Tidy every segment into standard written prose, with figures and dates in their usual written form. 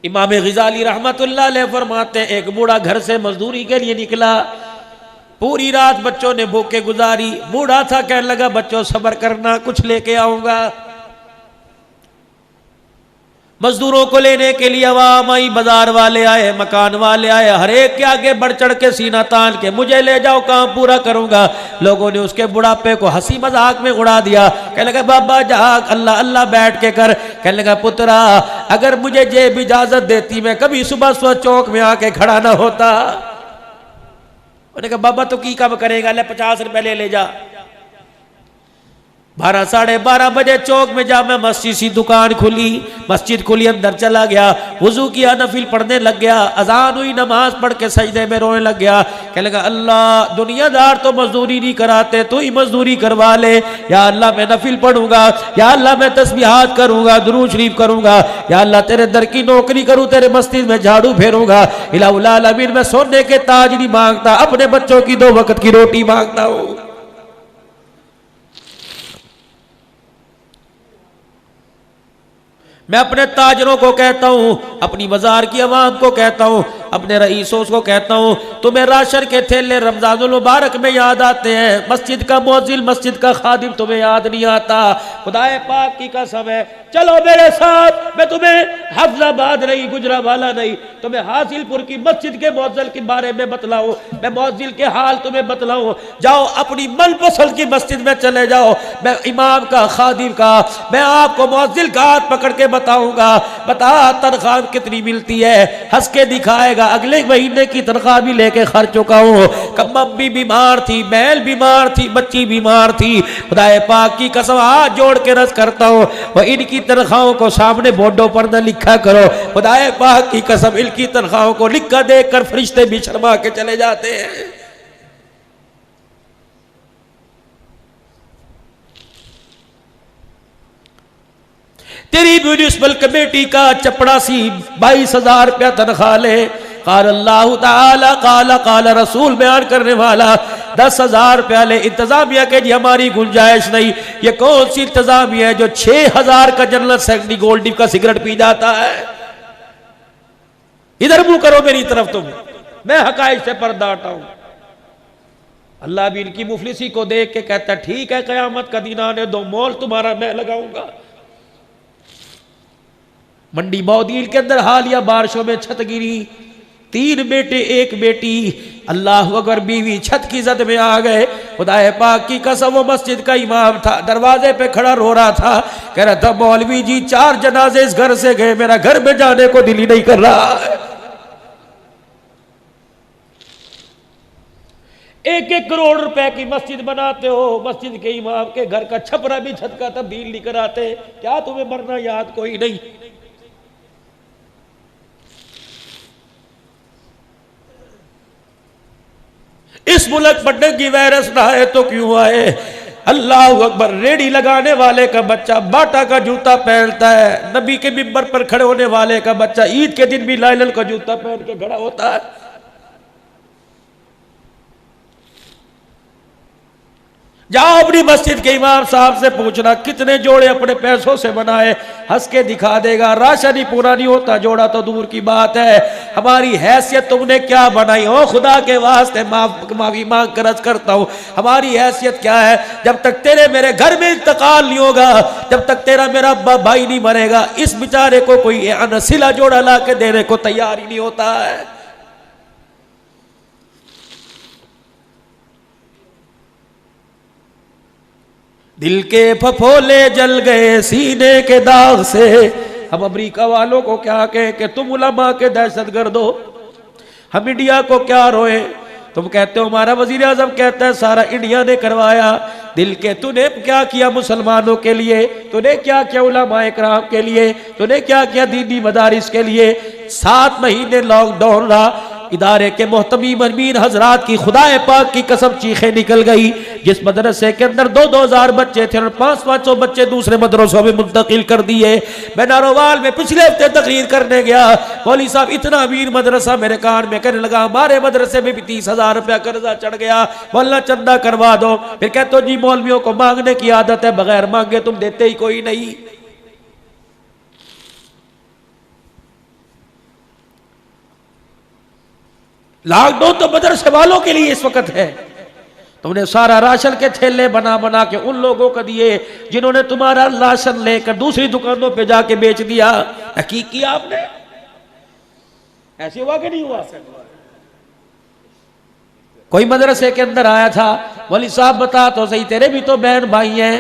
इमाम ग़ज़ाली रहमतुल्लाह अलैह फरमाते हैं, एक बूढ़ा घर से मजदूरी के लिए निकला, पूरी रात बच्चों ने भूखे गुजारी। बूढ़ा था, कहने लगा बच्चों सब्र करना, कुछ लेके आऊंगा। मजदूरों को लेने के लिए अवाम आई, बाजार वाले आए, मकान वाले आए, हर एक के आगे बढ़ चढ़ के सीना तान के मुझे ले जाओ, काम पूरा करूंगा। लोगों ने उसके बुढ़ापे को हंसी मजाक में उड़ा दिया। कहने लगा बाबा जाग, अल्लाह अल्लाह बैठ के कर। कहने लगा पुत्रा, अगर मुझे जेब इजाजत देती मैं कभी सुबह सुबह चौक में आके खड़ा ना होता। उन्होंने कहा बाबा तो की काम करेगा, ले 50 रुपए ले जा। 12 साढ़े 12 बजे चौक में जा मैं मस्जिद सी दुकान खुली, मस्जिद खुली, अंदर चला गया, वजू किया, नफिल पढ़ने लग गया, अजान हुई, नमाज पढ़ के सजदे में रोने लग गया। कहने लगा अल्लाह दुनियादार तो मजदूरी नहीं कराते, तू ही मजदूरी करवा ले। या अल्लाह मैं नफिल पढ़ूंगा, या अल्लाह मैं तस्बीहात करूंगा, दुरूद शरीफ करूंगा, या अल्लाह तेरे दर की नौकरी करूं, तेरे मस्जिद में झाड़ू फेरूंगा। इलाहुल आलमीन मैं सोने के ताज नहीं मांगता, अपने बच्चों की 2 वक्त की रोटी मांगता हूं। मैं अपने ताजरों को कहता हूं, अपनी बाजार की आवाम को कहता हूं, अपने रईसों को कहता हूं, तुम्हें राशन के थैले रमजानुल मुबारक में याद आते हैं, मस्जिद का मुअज्जिन, मस्जिद का खादिम तुम्हें याद नहीं आता। खुदाए पाक की कसम है, चलो मेरे साथ, मैं तुम्हें हफ्जाबाद नहीं, गुजरावाला नहीं, तुम्हें हासिलपुर की मस्जिद के मुअज्जिन के बारे में बतलाऊं, मैं मुअज्जिन के हाल तुम्हें बतलाऊं। जाओ अपनी मनपसंद की मस्जिद में चले जाओ, मैं इमाम का, खादिम का, मैं आपको मुअज्जिन का हाथ पकड़ के बताऊंगा, बता तनख्वाह कितनी मिलती है, हंस के दिखाएगा। अगले महीने की तनख्वाह भी लेके खर्च चुका हूं। कम्मम भी बीमार थी, बैल बीमार थी, बच्ची बीमार थी। खुदाए पाक की कसम हाथ जोड़ के रस करता हूं, और इनकी तनख्वाहों को सामने बोर्डों पर न लिखा करो। खुदाए पाक की कसम इनकी तनख्वाहों को लिखा देखकर फरिश्ते भी शर्मा के चले जाते हैं। तेरी म्यूनिसिपल कमेटी का चपड़ासी 22,000 रुपया तनख्वाह ले। काल अल्लाह ताला काला काला रसूल बयान करने वाला 10,000 रुपया ले। इंतजामिया के जी हमारी गुंजाइश नहीं। ये कौन सी इंतजामिया है जो 6,000 का जनरल सेक्रेटरी गोल्ड डिप का सिगरेट पी जाता है? इधर मुंह करो मेरी तरफ तुम, मैं हकायक से पर्दा हटाऊं। अल्लाह भी इनकी मुफलिसी को देख के कहता है ठीक है, कयामत का दिन आने दो, मोल तुम्हारा मैं लगाऊंगा। मंडी मौदील के अंदर हालिया बारिशों में छत गिरी, 3 बेटे 1 बेटी, अल्लाह अकबर, बीवी छत की जद में आ गए। खुदाए पाक की कसम वो मस्जिद का इमाम था, दरवाजे पे खड़ा रो रहा था, कह रहा था मौलवी जी 4 जनाजे इस घर से गए, मेरा घर में जाने को दिल ही नहीं कर रहा है। 1-1 करोड़ रुपए की मस्जिद बनाते हो, मस्जिद के इमाम के घर का छपरा भी छत का तब्दील नहीं कराते, क्या तुम्हें मरना याद कोई नहीं? इस मुल्क पर डेंगू वायरस ना आए तो क्यों आए? अल्लाह अकबर। रेडी लगाने वाले का बच्चा बाटा का जूता पहनता है, नबी के मिंबर पर खड़े होने वाले का बच्चा ईद के दिन भी लाइलन का जूता पहन के खड़ा होता है। जाओ अपनी मस्जिद के इमाम साहब से पूछना कितने जोड़े अपने पैसों से बनाए, हंस के दिखा देगा। राशन ही पूरा नहीं होता, जोड़ा तो दूर की बात है। हमारी हैसियत तुमने क्या बनाई हो? खुदा के वास्ते माफी मांग कर अर्ज करता हूं, हमारी हैसियत क्या है? जब तक तेरे मेरे घर में इंतकाल नहीं होगा, जब तक तेरा मेरा भाई नहीं मरेगा, इस बेचारे को कोई अनसिला जोड़ा ला के देने को तैयार ही नहीं होता है। दिल के फफोले जल गए सीने के दाग से। हम अमेरिका वालों को क्या कहें कि तुम उलमा के दहशतगर्द हो, हम इंडिया को क्या रोए? तुम कहते हो हमारा वजीर आजम कहता है सारा इंडिया ने करवाया। दिल के तूने क्या किया मुसलमानों के लिए? तूने क्या किया उलमाए कराम के लिए? तूने क्या किया दीनी मदारिस के लिए? 7 महीने लॉकडाउन रहा, इदारे के मोहतमीम अमीन हजरात की खुदाए पाक की कसम चीखें निकल गई। जिस मदरसे के अंदर 2-2 हजार बच्चे थे और 500-500 बच्चे दूसरे मदरसों में मुंतकिल कर दिए। मैं नारोवाल में पिछले हफ्ते तकरीर करने गया, मौलवी साहब इतना अमीर मदरसा मेरे कान में कहने लगा हमारे मदरसे में भी 30,000 रुपया कर्जा चढ़ गया, मौलाना चंदा करवा दो। फिर कहते हो जी मौलवियों को मांगने की आदत है, बगैर मांगे तुम देते ही कोई नहीं। लॉकडाउन तो मदरसे वालों के लिए इस वक्त है। तुमने सारा राशन के थैले बना बना के उन लोगों को दिए जिन्होंने तुम्हारा राशन लेकर दूसरी दुकानों पे जाके बेच दिया। हकीक किया आपने? ऐसे हुआ कि नहीं हुआ? कोई मदरसे के अंदर आया था, मौलवी साहब बता तो सही, तेरे भी तो बहन भाई हैं।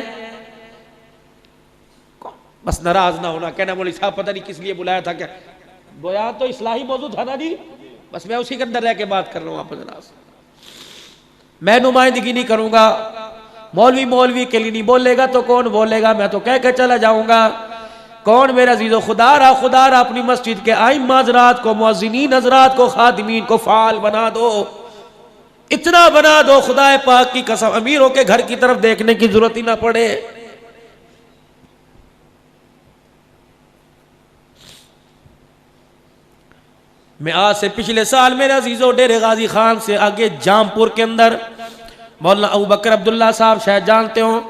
बस नाराज ना होना, कहना मौलवी साहब पता नहीं किस लिए बुलाया था। क्या बयान तो इस्लाही मौजूद था ना जी, बस मैं उसी के अंदर रह के बात कर रहा हूं। आप जनाब, मैं नुमाइंदगी नहीं करूंगा। मौलवी मौलवी के लिए नहीं बोलेगा तो कौन बोलेगा? मैं तो कह के चला जाऊंगा। कौन मेरा अजीज़ो, खुदा रहा अपनी मस्जिद के आइम्मा हज़रात को, मुअज़्ज़िनीन हज़रात को, खादिमीन को फाल बना दो। इतना बना दो खुदा पाक की कसम, अमीरों के घर की तरफ देखने की जरूरत ही ना पड़े। मैं आज से पिछले साल मेरे अजीजों डेरे गाजी खान से आगे जामपुर के अंदर मौलाना अबू बकर अब्दुल्ला साहब शायद जानते हो,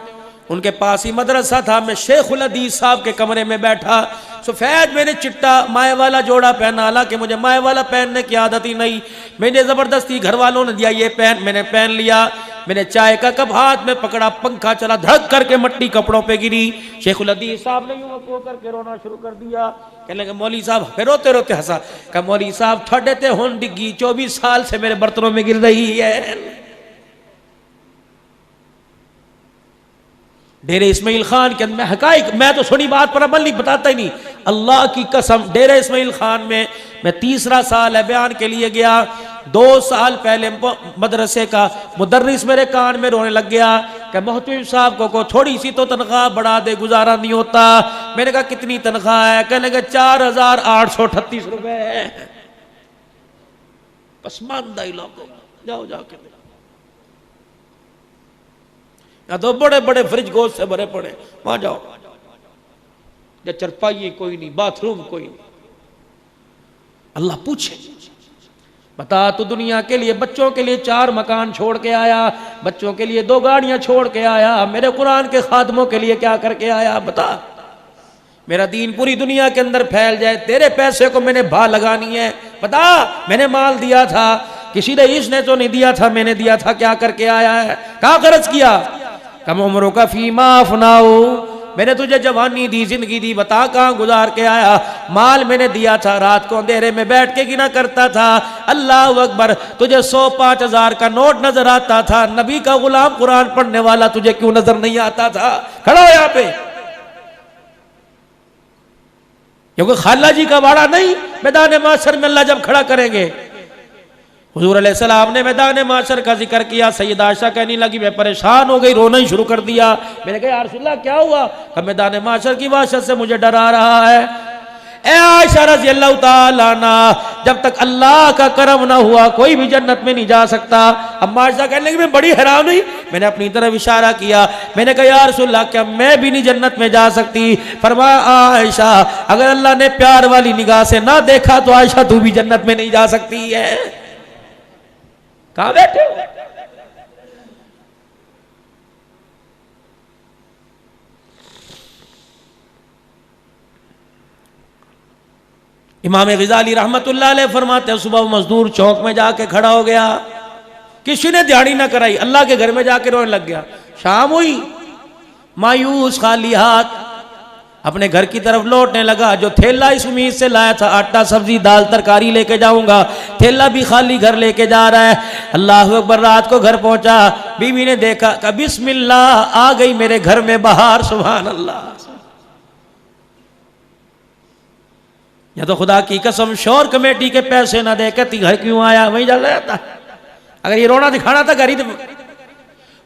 उनके पास ही मदरसा था। मैं शेखुल हदीस साहब के कमरे में बैठा, सफेद मैंने चिट्टा माए वाला जोड़ा पहना, हालांकि मुझे माए वाला पहनने की आदत ही नहीं। मैंने जबरदस्ती घर वालों ने दिया ये पहन, मैंने पहन लिया। मैंने चाय का कप हाथ में पकड़ा, पंखा चला, धड़क करके मट्टी कपड़ों पे गिरी। शेखुल हदीस साहब ने यूं को करके रोना शुरू कर दिया। कहने लगे मौलवी साहब, फिर रोते रोते हंसा। कहा मौलवी साहब ठंडे ते होन डिग्गी 24 साल से मेरे बर्तनों में गिर रही है। डेरे इस्माइल खान के अंदर हकाइक, मैं तो सुनी बात पर अमल नहीं, बताता ही नहीं। अल्लाह की कसम, डेरे इस्माइल खान में मैं तीसरा साल है बयान के लिए गया। 2 साल पहले मदरसे का मुदर्रिस मेरे कान में रोने लग गया कि मोहतमिम साहब को थोड़ी सी तो तनख्वाह बढ़ा दे, गुजारा नहीं होता। मैंने कहा कितनी तनख्वाह है? कहने लगे 4838 रुपए है। पसमानदा इलाकों जाओ जाके, या तो बड़े बड़े फ्रिज गोश्त से भरे पड़े, वहां जाओ। या चरपाई कोई नहीं, बाथरूम कोई नहीं। अल्लाह पूछे, बता तू दुनिया के लिए बच्चों के लिए 4 मकान छोड़ के आया, बच्चों के लिए 2 गाड़ियां छोड़ के आया, मेरे कुरान के खादमों के लिए क्या करके आया? बता। मेरा दीन पूरी दुनिया के अंदर फैल जाए, तेरे पैसे को मैंने भा लगानी है। बता, मैंने माल दिया था, किसी रईस ने तो नहीं दिया था, मैंने दिया था, क्या करके आया है? कहाँ खर्च किया? कम उम्रों का फीमा अफनाओ, मैंने तुझे जवानी दी, जिंदगी दी, बता कहां गुजार के आया? माल मैंने दिया था, रात को अंधेरे में बैठ के गिना करता था। अल्लाह अकबर, तुझे 100-5,000 का नोट नजर आता था, नबी का गुलाम कुरान पढ़ने वाला तुझे क्यों नजर नहीं आता था? खड़ा हो यहाँ पे, क्योंकि खाला जी का वाड़ा नहीं, मैदान माशर में अल्लाह जब खड़ा करेंगे। हुजूर अलैहिस्सलाम ने मैदान माशर का जिक्र किया। सैयदा आयशा कहने लगी मैं परेशान हो गई, रोना ही शुरू कर दिया। मैंने कहा या रसूलल्लाह क्या हुआ? कहा मैदान माशर की वहशत से मुझे डर आ रहा है। ए आयशा रज़ी अल्लाह तआला अन्हा, जब तक अल्लाह का करम ना हुआ कोई भी जन्नत में नहीं जा सकता। अम्मा आयशा कहने लगी मैं बड़ी हैरान हुई। मैंने अपनी तरफ इशारा किया, मैंने कहा या रसूलल्लाह क्या मैं भी नहीं जन्नत में जा सकती? फरमाया आयशा अगर अल्लाह ने प्यार वाली निगाह से ना देखा तो आयशा तू भी जन्नत में नहीं जा सकती है। कहां बैठे हो? इमाम ग़ज़ाली रहमतुल्लाह अलैह फरमाते हैं सुबह मजदूर चौक में जाके खड़ा हो गया, किसी ने दिहाड़ी ना कराई, अल्लाह के घर में जाके रोने लग गया। शाम हुई, मायूस खाली हाथ अपने घर की तरफ लौटने लगा। जो थैला इस उम्मीद से लाया था आटा सब्जी दाल तरकारी लेके जाऊंगा, थैला भी खाली घर लेके जा रहा है। अल्लाह अकबर, रात को घर पहुंचा, बीवी ने देखा कि बिस्मिल्लाह आ गई मेरे घर में बहार, सुभान अल्लाह। या तो खुदा की कसम शोर कमेटी के पैसे ना दे कहती घर क्यों आया, वहीं जल जाता। अगर ये रोना दिखाना था घर ही,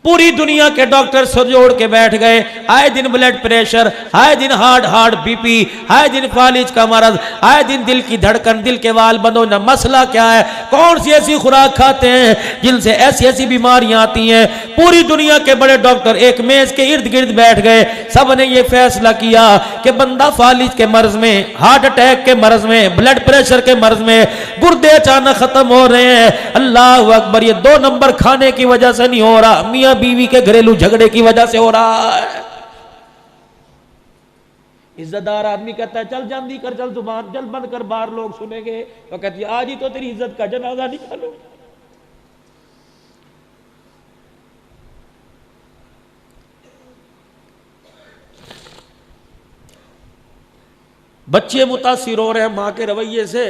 पूरी दुनिया के डॉक्टर सर जोड़ के बैठ गए। आए दिन ब्लड प्रेशर, आए दिन हार्ट बीपी, आए दिन फालिज का मरज, आए दिन दिल की धड़कन, दिल के वाल बंद होना। मसला क्या है? कौन सी ऐसी खुराक खाते हैं जिनसे ऐसी ऐसी बीमारियां आती हैं? पूरी दुनिया के बड़े डॉक्टर एक मेज के इर्द गिर्द बैठ गए। सब ने ये फैसला किया कि बंदा फालिज के मर्ज में, हार्ट अटैक के मर्ज में, ब्लड प्रेशर के मर्ज में, गुर्दे अचानक खत्म हो रहे हैं। अल्लाह अकबर, ये 2 नंबर खाने की वजह से नहीं हो रहा, मियां बीवी के घरेलू झगड़े की वजह से हो रहा है। इज्जतदार आदमी कहता है चल जल्दी कर, चल जुबान जल बंद कर, बाहर लोग सुनेंगे। तो कहती है आज ही तो तेरी इज्जत का जनाजा निकालो। बच्चे मुतासिर हो रहे हैं मां के रवैये से।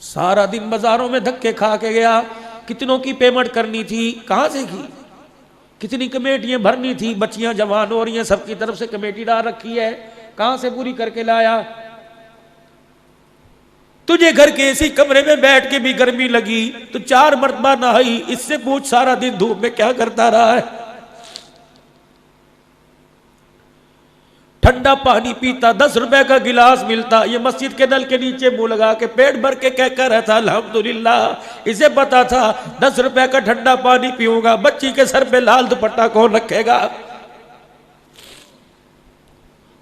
सारा दिन बाजारों में धक्के खा के गया, कितनों की पेमेंट करनी थी, कहां से की, कितनी कमेटियां भरनी थी, बच्चियां जवान हो रही हैं, सबकी तरफ से कमेटी डाल रखी है, कहां से पूरी करके लाया। तुझे घर के इसी कमरे में बैठ के भी गर्मी लगी, तो 4 मरतबा नहाई, इससे पूछ सारा दिन धूप में क्या करता रहा है। ठंडा पानी पीता, 10 रुपए का गिलास मिलता, ये मस्जिद के नल के नीचे मुंह लगा के पेट भर के कहकर रहता अल्हम्दुलिल्लाह। इसे पता था 10 रुपए का ठंडा पानी पीऊंगा, बच्ची के सर पे लाल दुपट्टा कौन रखेगा।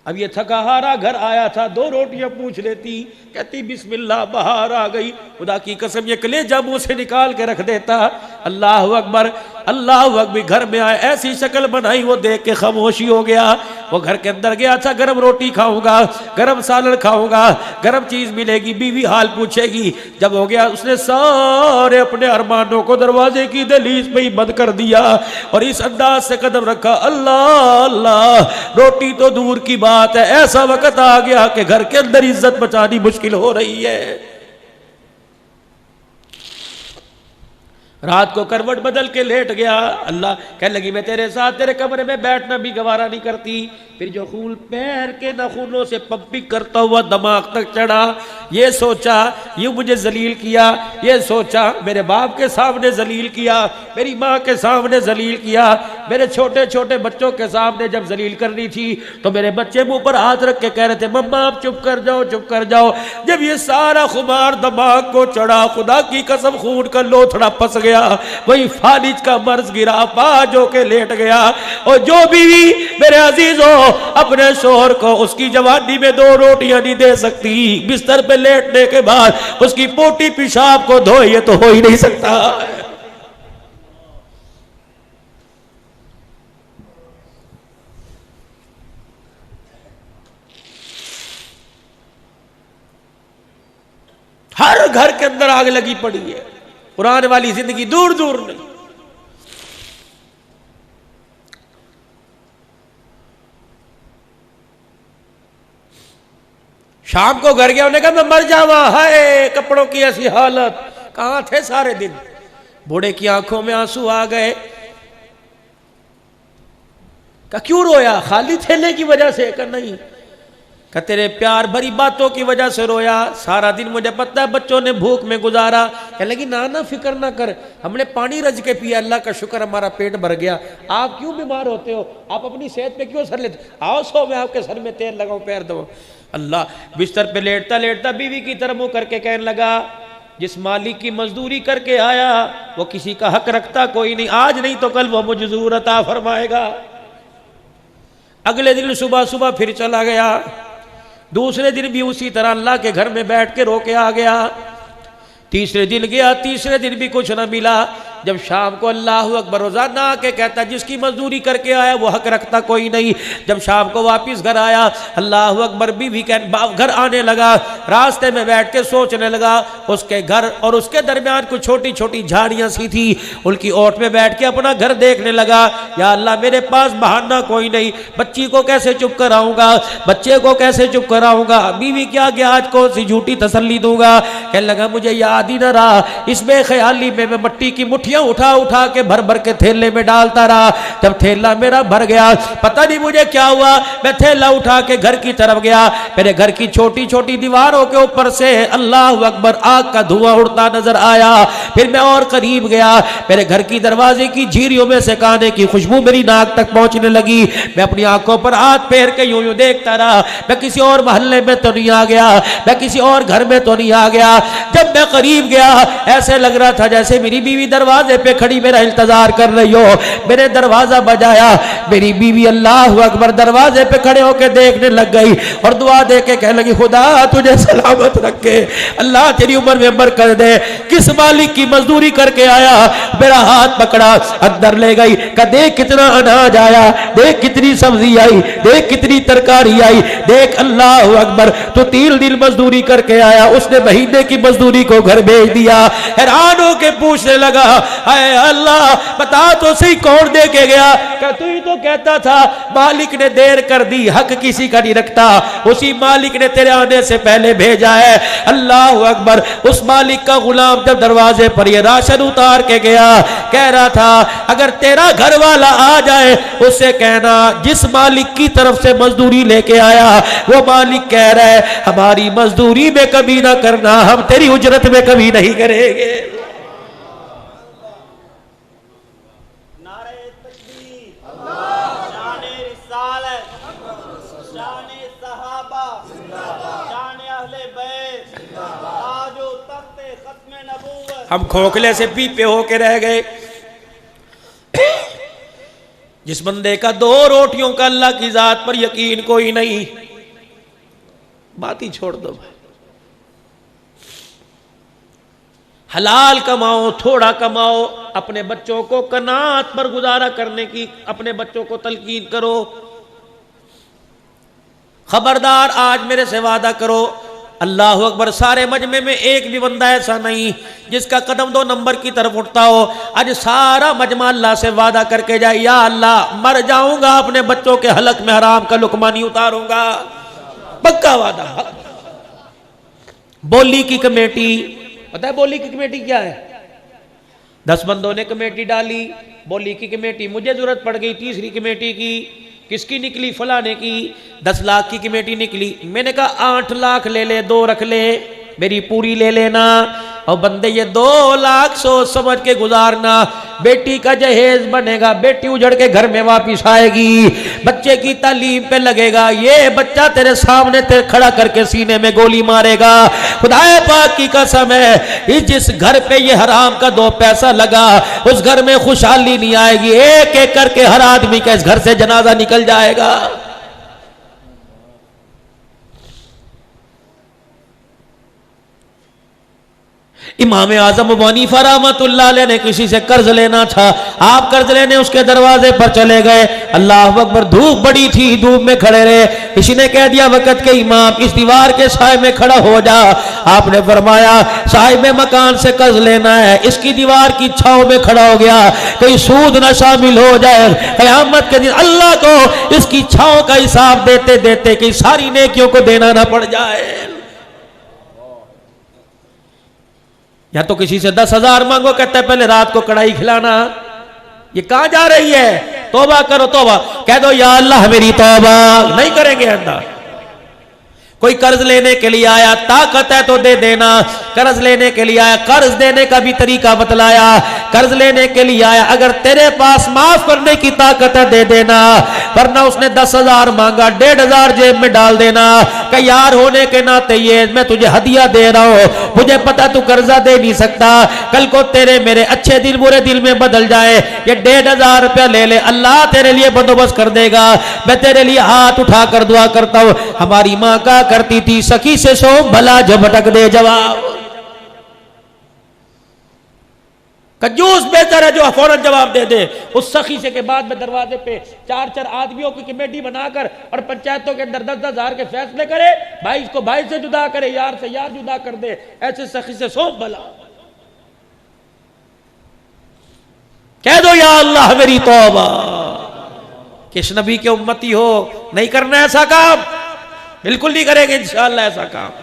अब ये थका हारा घर आया था, 2 रोटियां पूछ लेती, कहती बिस्मिल्लाह, बाहर आ गई। खुदा की कसम ये कलेजा मुंह से निकाल के रख देता। अल्लाह अकबर, अल्लाह अकबर। घर में आए, ऐसी शक्ल बनाई, वो देख के खामोशी हो गया। वो घर के अंदर गया था, गरम रोटी खाऊंगा, गरम सालन खाऊंगा, गरम चीज मिलेगी, बीवी हाल पूछेगी। जब हो गया, उसने सारे अपने अरमानों को दरवाजे की दहलीज पे ही बंद कर दिया और इस अंदाज से कदम रखा, अल्लाह अल्लाह। रोटी तो दूर की बात है, ऐसा वक्त आ गया कि घर के अंदर इज्जत बचानी मुश्किल हो रही है। रात को करवट बदल के लेट गया। अल्लाह कहने लगी मैं तेरे साथ तेरे कमरे में बैठना भी गवारा नहीं करती। फिर जो खून पैर के नाखूनों से पंपिंग करता हुआ दिमाग तक चढ़ा, ये सोचा ये मुझे जलील किया, ये सोचा मेरे बाप के सामने जलील किया, मेरी माँ के सामने जलील किया, मेरे छोटे छोटे बच्चों के सामने जब जलील करनी थी तो मेरे बच्चे मुंह पर हाथ रख के कह रहे थे मम्मा आप चुप कर जाओ, चुप कर जाओ। जब ये सारा खुमार दिमाग को चढ़ा, खुदा की कसम खून का लोथड़ा फंस गया, वही फालिज का मर्ज गिरा, बाज होके लेट गया। और जो बीवी मेरे अजीजों अपने शोहर को उसकी जवानी में 2 रोटियां नहीं दे सकती, बिस्तर पे लेटने के बाद उसकी पोटी पेशाब को धोए, ये तो हो ही नहीं सकता। हर घर के अंदर आग लगी पड़ी है, कुरान वाली जिंदगी दूर दूर नहीं। शाम को घर गया, उन्होंने कहा मैं मर जावा, हाय कपड़ों की ऐसी हालत, कहां थे सारे दिन। बूढ़े की आंखों में आंसू आ गए। कहा क्यों रोया, खाली थैले की वजह से? कहा नहीं, कहा तेरे प्यार भरी बातों की वजह से रोया। सारा दिन मुझे पता है बच्चों ने भूख में गुजारा। कहने लगी ना ना फिक्र ना कर, हमने पानी रज के पिया, अल्लाह का शुक्र हमारा पेट भर गया। आप क्यों बीमार होते हो, आप अपनी सेहत पे क्यों सर लेते? आओ सो मैं आपके सर में तेल लगाऊं, पैर दो। अल्लाह बिस्तर पे लेटता लेटता बीवी की तरफ मुंह करके कहने लगा जिस मालिक की मजदूरी करके आया वो किसी का हक रखता कोई नहीं, आज नहीं तो कल वो मुझे जरूर अता फरमाएगा। अगले दिन सुबह सुबह फिर चला गया, दूसरे दिन भी उसी तरह अल्लाह के घर में बैठ के रो के आ गया। तीसरे दिन गया, तीसरे दिन भी कुछ ना मिला। जब शाम को अल्लाह अकबर रोजाना आके कहता जिसकी मजदूरी करके आया वो हक रखता कोई नहीं। जब शाम को वापस घर आया, अल्लाह अकबर बीवी के घर आने लगा, रास्ते में बैठ के सोचने लगा। उसके घर और उसके दरमियान कुछ छोटी छोटी झाड़ियां सी थी, उनकी ओट में बैठ के अपना घर देखने लगा। या अल्लाह मेरे पास बहाना कोई नहीं, बच्ची को कैसे चुप कराऊंगा, बच्चे को कैसे चुप कराऊंगा, बीवी क्या गया आज कौन सी झूठी तसल्ली दूंगा। कहने लगा मुझे याद ही न रहा, इसमें ख्याली में मैं मट्टी की मुट्ठी उठा उठा के भर भर के थैले में डालता रहा। जब थैला मेरा भर गया, पता नहीं मुझे क्या हुआ, मैं थैला उठा के घर की तरफ गया। मेरे घर की छोटी छोटी दीवारों के ऊपर से अल्लाह अकबर आग का धुआं उड़ता नजर आया। फिर मैं और करीब गया, मेरे घर की दरवाजे की झीरियों में से खाने की खुशबू मेरी नाक तक पहुंचने लगी। मैं अपनी आंखों पर हाथ फेर के यूं यूं देखता रहा, मैं किसी और मोहल्ले में तो नहीं आ गया, मैं किसी और घर में तो नहीं आ गया। जब मैं करीब गया, ऐसे लग रहा था जैसे मेरी बीवी दरवाजे दरवाजे पे खड़ी मेरा इंतजार कर रही हो। मैंने दरवाजा बजाया, मेरी बीवी अल्लाह अकबर दरवाजे पे खड़े होके देखने लग गई और दुआ दे के कहने लगी, खुदा तुझे सलामत रखे, अल्लाह तेरी उम्र में बरकत दे। किस मालिक की मजदूरी करके आया? मेरा हाथ पकड़ा, अंदर ले गई, कहा देख कितना अनाज आया, देख कितनी सब्जी आई, देख कितनी तरकारी आई, देख अल्लाह अकबर तो 3 दिन मजदूरी करके आया, उसने महीने की मजदूरी को घर भेज दिया। हैरान होके पूछने लगा, हाय अल्लाह बता तो सही कौन दे के गया? क्या तू ही तो कहता था मालिक ने देर कर दी, हक किसी का नहीं रखता, उसी मालिक ने तेरे आने से पहले भेजा है। अल्लाह अकबर। उस मालिक का गुलाम जब दरवाजे पर ये राशन उतार के गया, कह रहा था अगर तेरा घर वाला आ जाए उससे कहना जिस मालिक की तरफ से मजदूरी लेके आया वो मालिक कह रहा है हमारी मजदूरी में कभी ना करना, हम तेरी उजरत में कभी नहीं करेंगे। हम खोखले से पीपे होके रह गए। जिस बंदे का 2 रोटियों का अल्लाह की जात पर यकीन कोई नहीं, बात ही छोड़ दो भाई। हलाल कमाओ, थोड़ा कमाओ, अपने बच्चों को कनात पर गुजारा करने की अपने बच्चों को तलकीन करो। खबरदार आज मेरे से वादा करो, अल्लाह अकबर, सारे मजमे में एक भी बंदा ऐसा नहीं जिसका कदम 2 नंबर की तरफ उठता हो। आज सारा मजमा अल्लाह से वादा करके जाए, या अल्लाह मर जाऊंगा अपने बच्चों के हलक में हराम का लुकमा नहीं उतारूंगा, पक्का वादा। बोली की कमेटी, पता है बोली की कमेटी क्या है? 10 बंदों ने कमेटी डाली, बोली की कमेटी मुझे जरूरत पड़ गई, तीसरी कमेटी की किसकी निकली? फलाने की। 10 लाख की कमेटी निकली। मैंने कहा 8 लाख ले ले, 2 रख ले, मेरी पूरी ले लेना। और बंदे ये 2 लाख सोच समझ के गुजारना, बेटी का जहेज बनेगा, बेटी उजड़ के घर में वापिस आएगी, बच्चे की तालीम पे लगेगा, ये बच्चा तेरे सामने तेरे खड़ा करके सीने में गोली मारेगा। खुदाए पाक की कसम है, जिस घर पे ये हराम का 2 पैसा लगा उस घर में खुशहाली नहीं आएगी। एक एक करके हर आदमी का इस घर से जनाजा निकल जाएगा। इमाम आजम अबू हनीफा रहमतुल्लाह अलैह ने किसी से कर्ज लेना था, आप कर्ज लेने उसके दरवाजे पर चले गए। अल्लाह अकबर, धूप बड़ी थी, धूप में खड़े रहे। किसी ने कह दिया वक़्त के इमाम इस दीवार के साए में खड़ा हो जा। आपने फरमाया साहिब मकान से कर्ज लेना है, इसकी दीवार की छांव में खड़ा हो गया, कोई सूद न शामिल हो जाए, क़यामत के दिन अल्लाह को इसकी छांव का हिसाब देते देते कि सारी नेकियों को देना ना पड़ जाए। या तो किसी से 10,000 मांगो, कहता है पहले रात को कढ़ाई खिलाना। ये कहां जा रही है? तौबा करो, तौबा कह दो, या अल्लाह मेरी तौबा नहीं करेंगे अल्लाह। कोई कर्ज लेने के लिए आया, ताकत है तो दे देना। कर्ज लेने के लिए आया, कर्ज देने का भी तरीका बतलाया। कर्ज लेने के लिए आया, अगर तेरे पास माफ करने की ताकत है दे देना, वरना उसने 10,000 मांगा, 1,500 जेब में डाल देना। कि यार होने के नाते ये मैं तुझे हदिया दे रहा हूं, मुझे पता तू कर्जा दे नहीं सकता, कल को तेरे मेरे अच्छे दिन बुरे दिल में बदल जाए, ये 1,500 रुपया ले ले, अल्लाह तेरे लिए बंदोबस्त कर देगा। मैं तेरे लिए हाथ उठा कर दुआ करता हूं। हमारी माँ का करती थी, सखी से सो भला झपटक दे जवाब। कंजूस बेहतर है जो फौरन जवाब दे दे। उस सखी से के बाद में दरवाजे पे 4-4 आदमियों की कमेटी बनाकर और पंचायतों के अंदर 10-10 हजार के फैसले करे, भाई को भाई से जुदा करे, यार से यार जुदा कर दे। ऐसे सखी से सो भला। कह दो या अल्लाह मेरी तौबा। किस नबी के उम्मती हो, नहीं करना ऐसा काम, बिल्कुल नहीं करेंगे इंशाअल्लाह ऐसा काम।